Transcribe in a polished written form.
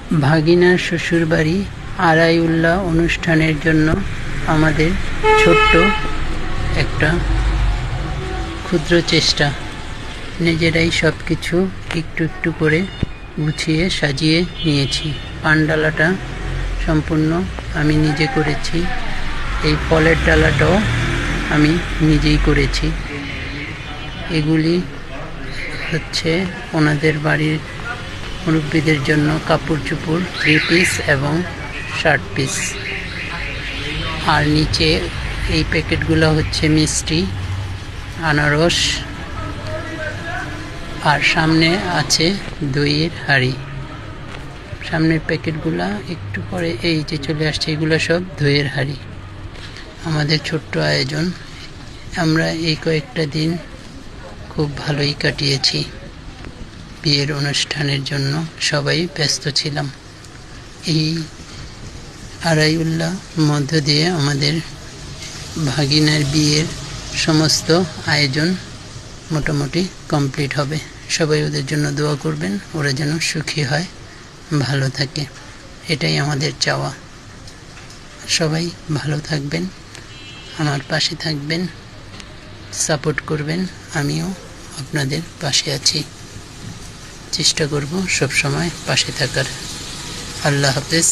ভাগিনার শ্বশুরবাড়ি আড়াইউল্লাহ অনুষ্ঠানের জন্য আমাদের ছোট্ট একটা ক্ষুদ্র চেষ্টা। নিজেরাই সব কিছু একটু একটু করে গুছিয়ে সাজিয়ে নিয়েছি। পানডালাটা সম্পূর্ণ আমি নিজে করেছি। এই ফলের ডালাটাও আমি নিজেই করেছি। এগুলি হচ্ছে ওনাদের বাড়ির মুরব্বীদের জন্য কাপড় চোপড় 3 পিস এবং শার্ট পিস। আর নিচে এই প্যাকেটগুলো হচ্ছে মিষ্টি, আনারস, আর সামনে আছে দইয়ের হাঁড়ি। সামনের প্যাকেটগুলা একটু পরে এই যে চলে আসছে, এগুলো সব দইয়ের হাঁড়ি। আমাদের ছোট্ট আয়োজন। আমরা এই কয়েকটা দিন খুব ভালোই কাটিয়েছি। বিয়ের অনুষ্ঠানের জন্য সবাই ব্যস্ত ছিলাম। এই আড়াইউল্লাহ মধ্য দিয়ে আমাদের ভাগিনার বিয়ের সমস্ত আয়োজন মোটামুটি কমপ্লিট হবে। সবাই ওদের জন্য দোয়া করবেন, ওরা যেন সুখী হয়, ভালো থাকে, এটাই আমাদের চাওয়া। সবাই ভালো থাকবেন, আমার পাশে থাকবেন, সাপোর্ট করবেন। আমিও আপনাদের পাশে আছি, চেষ্টা করব সব সময় পাশে থাকার। আল্লাহ হাফেজ।